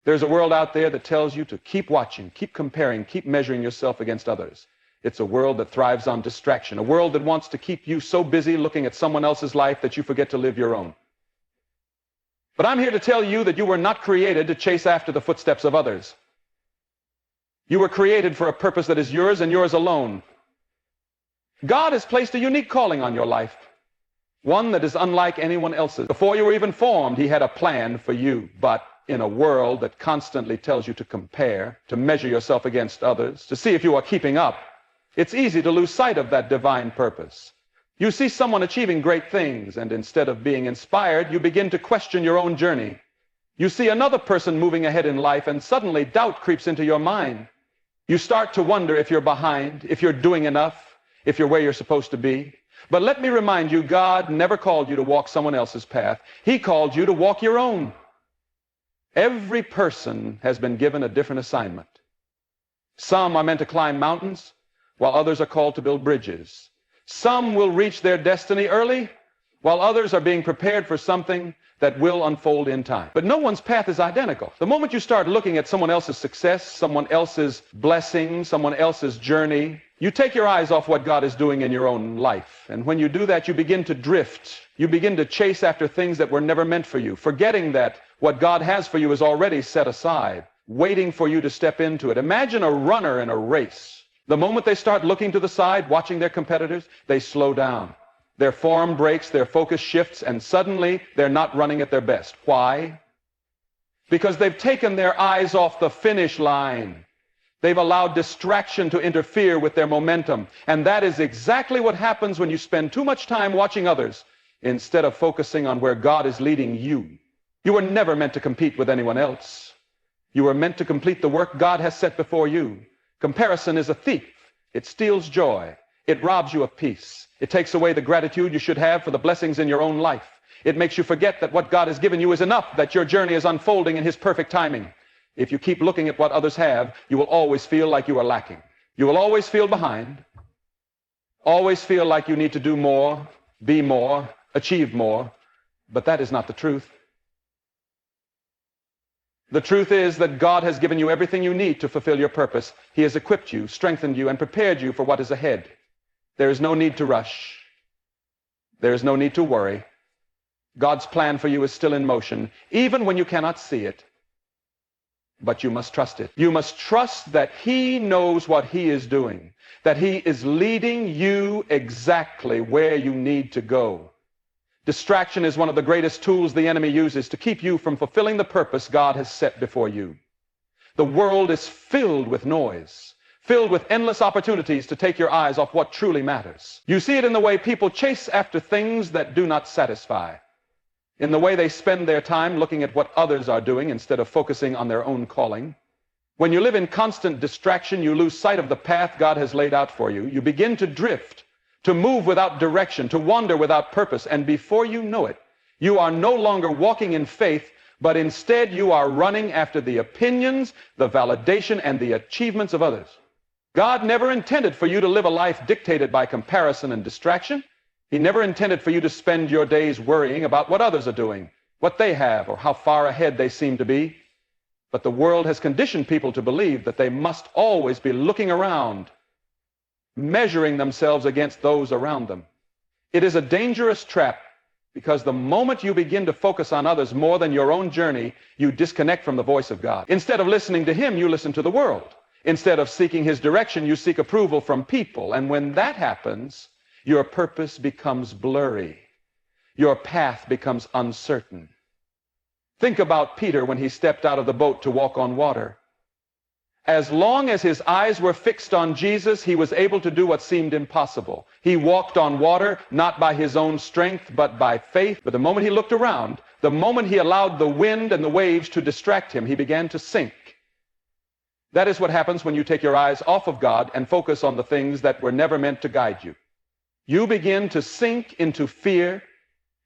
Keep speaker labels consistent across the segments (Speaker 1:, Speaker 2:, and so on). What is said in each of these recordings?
Speaker 1: There's a world out there that tells you to keep watching, keep comparing, keep measuring yourself against others. It's a world that thrives on distraction, a world that wants to keep you so busy looking at someone else's life that you forget to live your own. But I'm here to tell you that you were not created to chase after the footsteps of others. You were created for a purpose that is yours and yours alone. God has placed a unique calling on your life, one that is unlike anyone else's. Before you were even formed, He had a plan for you. But in a world that constantly tells you to compare, to measure yourself against others, to see if you are keeping up, it's easy to lose sight of that divine purpose. You see someone achieving great things, and instead of being inspired, you begin to question your own journey. You see another person moving ahead in life, and suddenly doubt creeps into your mind. You start to wonder if you're behind, if you're doing enough, if you're where you're supposed to be. But let me remind you, God never called you to walk someone else's path. He called you to walk your own. Every person has been given a different assignment. Some are meant to climb mountains, while others are called to build bridges. Some will reach their destiny early, while others are being prepared for something that will unfold in time. But no one's path is identical. The moment you start looking at someone else's success, someone else's blessing, someone else's journey, you take your eyes off what God is doing in your own life. And when you do that, you begin to drift. You begin to chase after things that were never meant for you, forgetting that what God has for you is already set aside, waiting for you to step into it. Imagine a runner in a race. The moment they start looking to the side, watching their competitors, they slow down. Their form breaks, their focus shifts, and suddenly they're not running at their best. Why? Because they've taken their eyes off the finish line. They've allowed distraction to interfere with their momentum. And that is exactly what happens when you spend too much time watching others instead of focusing on where God is leading you. You were never meant to compete with anyone else. You were meant to complete the work God has set before you. Comparison is a thief. It steals joy. It robs you of peace. It takes away the gratitude you should have for the blessings in your own life. It makes you forget that what God has given you is enough, that your journey is unfolding in His perfect timing. If you keep looking at what others have, you will always feel like you are lacking. You will always feel behind. Always feel like you need to do more, be more, achieve more. But that is not the truth. The truth is that God has given you everything you need to fulfill your purpose. He has equipped you, strengthened you, and prepared you for what is ahead. There is no need to rush. There is no need to worry. God's plan for you is still in motion, even when you cannot see it. But you must trust it. You must trust that He knows what He is doing, that He is leading you exactly where you need to go. Distraction is one of the greatest tools the enemy uses to keep you from fulfilling the purpose God has set before you. The world is filled with noise, filled with endless opportunities to take your eyes off what truly matters. You see it in the way people chase after things that do not satisfy, in the way they spend their time looking at what others are doing instead of focusing on their own calling. When you live in constant distraction, you lose sight of the path God has laid out for you. You begin to drift, to move without direction, to wander without purpose, and before you know it, you are no longer walking in faith, but instead you are running after the opinions, the validation, and the achievements of others. God never intended for you to live a life dictated by comparison and distraction. He never intended for you to spend your days worrying about what others are doing, what they have, or how far ahead they seem to be. But the world has conditioned people to believe that they must always be looking around, measuring themselves against those around them. It is a dangerous trap, because the moment you begin to focus on others more than your own journey, you disconnect from the voice of God. Instead of listening to Him, you listen to the world. Instead of seeking His direction, you seek approval from people. And when that happens, your purpose becomes blurry. Your path becomes uncertain. Think about Peter when he stepped out of the boat to walk on water. As long as his eyes were fixed on Jesus, he was able to do what seemed impossible. He walked on water, not by his own strength, but by faith. But the moment he looked around, the moment he allowed the wind and the waves to distract him, he began to sink. That is what happens when you take your eyes off of God and focus on the things that were never meant to guide you. You begin to sink into fear.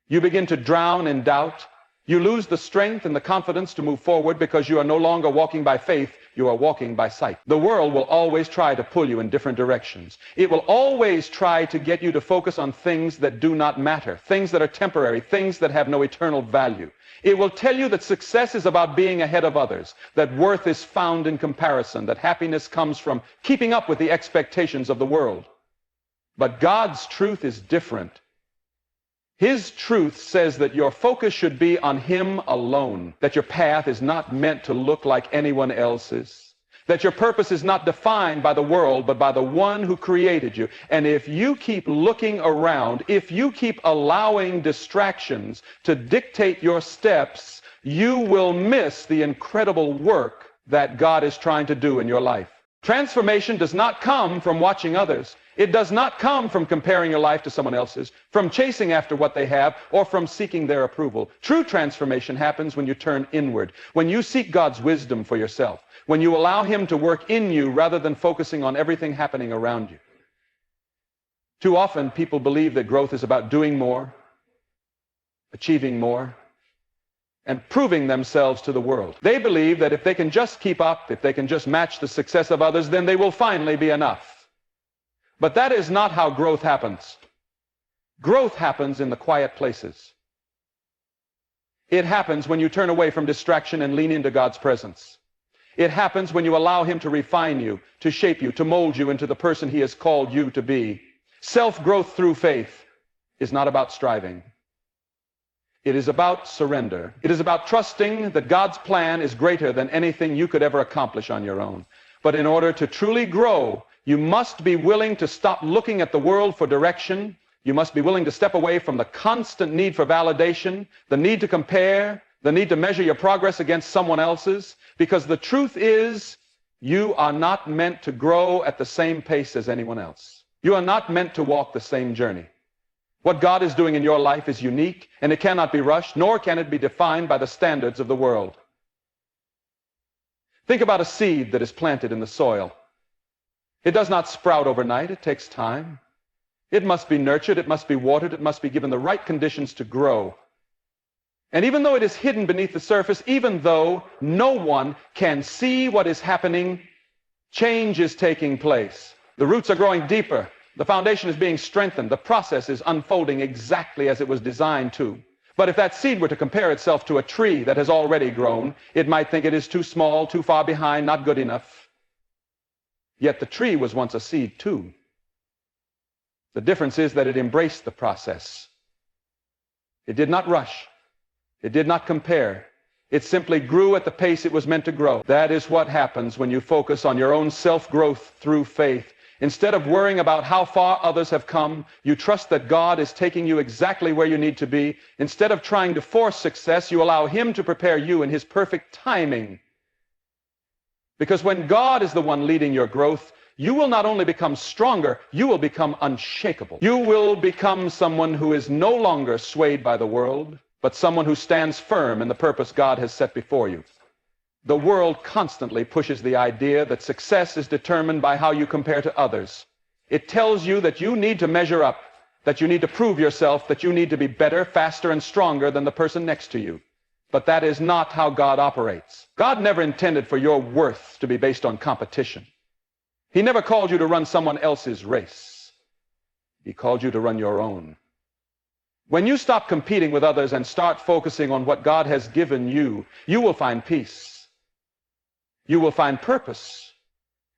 Speaker 1: You begin to drown in doubt. You lose the strength and the confidence to move forward because you are no longer walking by faith, you are walking by sight. The world will always try to pull you in different directions. It will always try to get you to focus on things that do not matter, things that are temporary, things that have no eternal value. It will tell you that success is about being ahead of others, that worth is found in comparison, that happiness comes from keeping up with the expectations of the world. But God's truth is different. His truth says that your focus should be on Him alone, that your path is not meant to look like anyone else's, that your purpose is not defined by the world, but by the one who created you. And if you keep looking around, if you keep allowing distractions to dictate your steps, you will miss the incredible work that God is trying to do in your life. Transformation does not come from watching others. It does not come from comparing your life to someone else's, from chasing after what they have, or from seeking their approval. True transformation happens when you turn inward, when you seek God's wisdom for yourself, when you allow Him to work in you rather than focusing on everything happening around you. Too often, people believe that growth is about doing more, achieving more, and proving themselves to the world. They believe that if they can just keep up, if they can just match the success of others, then they will finally be enough. But that is not how growth happens. Growth happens in the quiet places. It happens when you turn away from distraction and lean into God's presence. It happens when you allow Him to refine you, to shape you, to mold you into the person He has called you to be. Self-growth through faith is not about striving. It is about surrender. It is about trusting that God's plan is greater than anything you could ever accomplish on your own. But in order to truly grow, you must be willing to stop looking at the world for direction. You must be willing to step away from the constant need for validation, the need to compare, the need to measure your progress against someone else's, because the truth is, you are not meant to grow at the same pace as anyone else. You are not meant to walk the same journey. What God is doing in your life is unique, and it cannot be rushed, nor can it be defined by the standards of the world. Think about a seed that is planted in the soil. It does not sprout overnight. It takes time. It must be nurtured. It must be watered. It must be given the right conditions to grow. And even though it is hidden beneath the surface, even though no one can see what is happening, change is taking place. The roots are growing deeper. The foundation is being strengthened. The process is unfolding exactly as it was designed to. But if that seed were to compare itself to a tree that has already grown, it might think it is too small, too far behind, not good enough. Yet the tree was once a seed too. The difference is that it embraced the process. It did not rush. It did not compare. It simply grew at the pace it was meant to grow. That is what happens when you focus on your own self-growth through faith. Instead of worrying about how far others have come, you trust that God is taking you exactly where you need to be. Instead of trying to force success, you allow Him to prepare you in His perfect timing. Because when God is the one leading your growth, you will not only become stronger, you will become unshakable. You will become someone who is no longer swayed by the world, but someone who stands firm in the purpose God has set before you. The world constantly pushes the idea that success is determined by how you compare to others. It tells you that you need to measure up, that you need to prove yourself, that you need to be better, faster, and stronger than the person next to you. But that is not how God operates. God never intended for your worth to be based on competition. He never called you to run someone else's race. He called you to run your own. When you stop competing with others and start focusing on what God has given you, you will find peace. You will find purpose.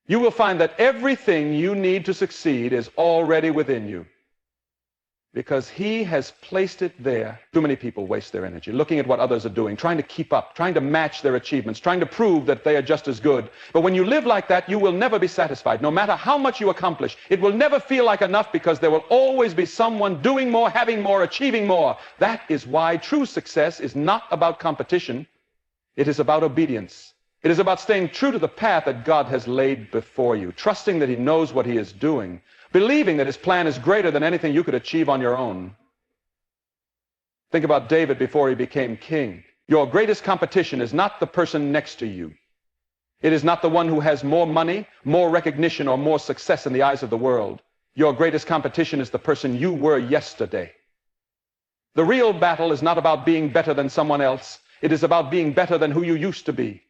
Speaker 1: You will find that everything you need to succeed is already within you, because He has placed it there. Too many people waste their energy looking at what others are doing, trying to keep up, trying to match their achievements, trying to prove that they are just as good. But when you live like that, you will never be satisfied. No matter how much you accomplish, it will never feel like enough, because there will always be someone doing more, having more, achieving more. That is why true success is not about competition. It is about obedience. It is about staying true to the path that God has laid before you, trusting that He knows what He is doing, believing that His plan is greater than anything you could achieve on your own. Think about David before he became king. Your greatest competition is not the person next to you. It is not the one who has more money, more recognition, or more success in the eyes of the world. Your greatest competition is the person you were yesterday. The real battle is not about being better than someone else. It is about being better than who you used to be.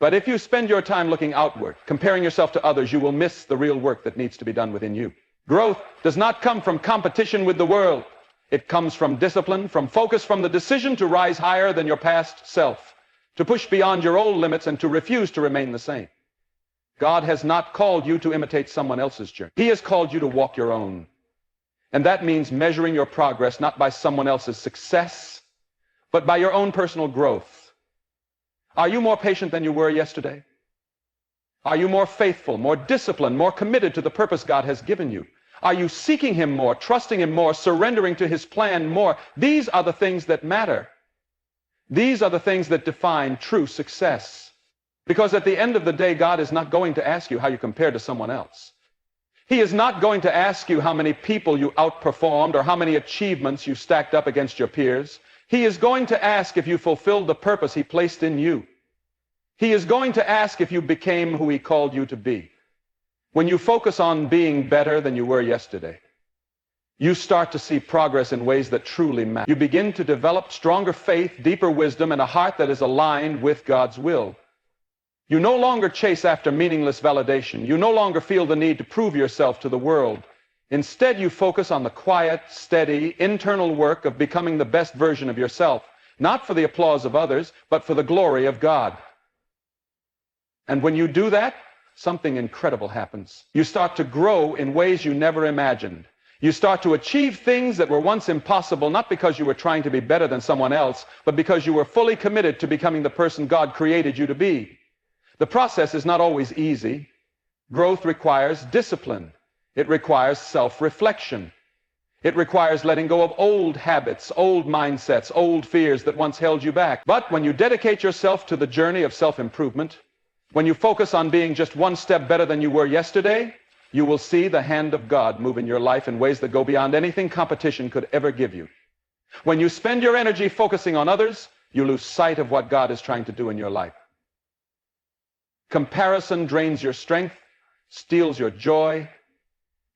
Speaker 1: But if you spend your time looking outward, comparing yourself to others, you will miss the real work that needs to be done within you. Growth does not come from competition with the world. It comes from discipline, from focus, from the decision to rise higher than your past self, to push beyond your old limits and to refuse to remain the same. God has not called you to imitate someone else's journey. He has called you to walk your own. And that means measuring your progress not by someone else's success, but by your own personal growth. Are you more patient than you were yesterday? Are you more faithful, more disciplined, more committed to the purpose God has given you? Are you seeking Him more, trusting Him more, surrendering to His plan more? These are the things that matter. These are the things that define true success. Because at the end of the day, God is not going to ask you how you compare to someone else. He is not going to ask you how many people you outperformed or how many achievements you stacked up against your peers. He is going to ask if you fulfilled the purpose He placed in you. He is going to ask if you became who He called you to be. When you focus on being better than you were yesterday, you start to see progress in ways that truly matter. You begin to develop stronger faith, deeper wisdom, and a heart that is aligned with God's will. You no longer chase after meaningless validation. You no longer feel the need to prove yourself to the world. Instead, you focus on the quiet, steady, internal work of becoming the best version of yourself, not for the applause of others, but for the glory of God. And when you do that, something incredible happens. You start to grow in ways you never imagined. You start to achieve things that were once impossible, not because you were trying to be better than someone else, but because you were fully committed to becoming the person God created you to be. The process is not always easy. Growth requires discipline. It requires self-reflection. It requires letting go of old habits, old mindsets, old fears that once held you back. But when you dedicate yourself to the journey of self-improvement, when you focus on being just one step better than you were yesterday, you will see the hand of God move in your life in ways that go beyond anything competition could ever give you. When you spend your energy focusing on others, you lose sight of what God is trying to do in your life. Comparison drains your strength, steals your joy,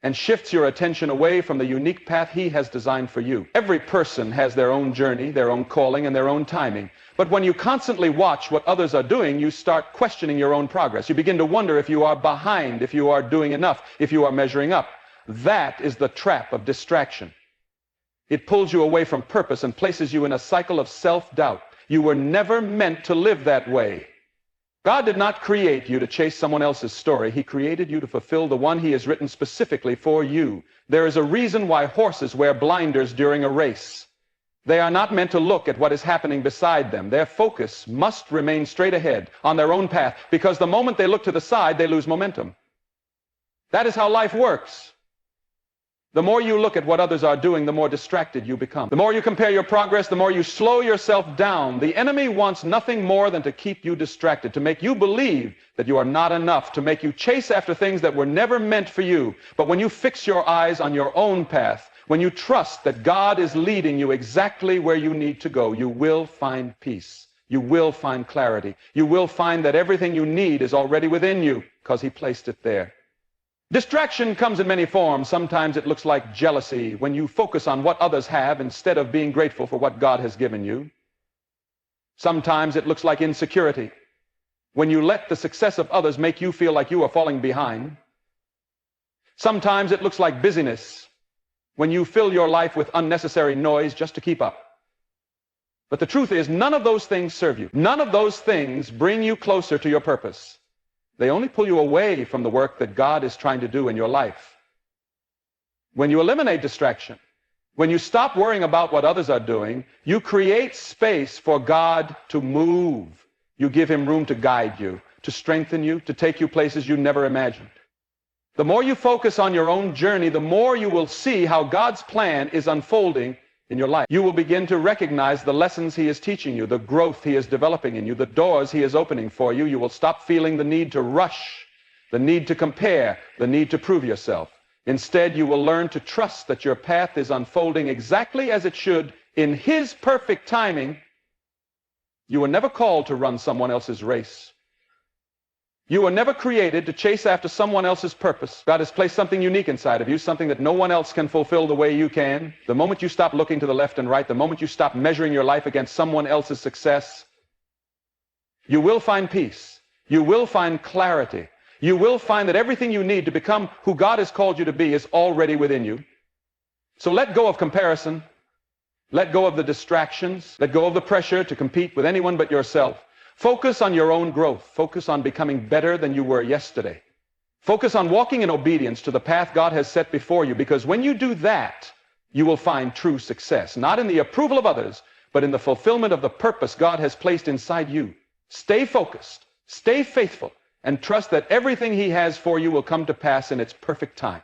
Speaker 1: and shifts your attention away from the unique path He has designed for you. Every person has their own journey, their own calling, and their own timing. But when you constantly watch what others are doing, you start questioning your own progress. You begin to wonder if you are behind, if you are doing enough, if you are measuring up. That is the trap of distraction. It pulls you away from purpose and places you in a cycle of self-doubt. You were never meant to live that way. God did not create you to chase someone else's story. He created you to fulfill the one He has written specifically for you. There is a reason why horses wear blinders during a race. They are not meant to look at what is happening beside them. Their focus must remain straight ahead on their own path, because the moment they look to the side, they lose momentum. That is how life works. The more you look at what others are doing, the more distracted you become. The more you compare your progress, the more you slow yourself down. The enemy wants nothing more than to keep you distracted, to make you believe that you are not enough, to make you chase after things that were never meant for you. But when you fix your eyes on your own path, when you trust that God is leading you exactly where you need to go, you will find peace. You will find clarity. You will find that everything you need is already within you because He placed it there. Distraction comes in many forms. Sometimes it looks like jealousy when you focus on what others have instead of being grateful for what God has given you. Sometimes it looks like insecurity when you let the success of others make you feel like you are falling behind. Sometimes it looks like busyness when you fill your life with unnecessary noise just to keep up. But the truth is, none of those things serve you. None of those things bring you closer to your purpose. They only pull you away from the work that God is trying to do in your life. When you eliminate distraction, when you stop worrying about what others are doing, you create space for God to move. You give Him room to guide you, to strengthen you, to take you places you never imagined. The more you focus on your own journey, the more you will see how God's plan is unfolding in your life. You will begin to recognize the lessons He is teaching you, the growth He is developing in you, the doors He is opening for you. You will stop feeling the need to rush, the need to compare, the need to prove yourself. Instead, you will learn to trust that your path is unfolding exactly as it should in His perfect timing. You were never called to run someone else's race. You were never created to chase after someone else's purpose. God has placed something unique inside of you, something that no one else can fulfill the way you can. The moment you stop looking to the left and right, the moment you stop measuring your life against someone else's success, you will find peace. You will find clarity. You will find that everything you need to become who God has called you to be is already within you. So let go of comparison. Let go of the distractions. Let go of the pressure to compete with anyone but yourself. Focus on your own growth. Focus on becoming better than you were yesterday. Focus on walking in obedience to the path God has set before you, because when you do that, you will find true success, not in the approval of others, but in the fulfillment of the purpose God has placed inside you. Stay focused, stay faithful, and trust that everything He has for you will come to pass in its perfect time.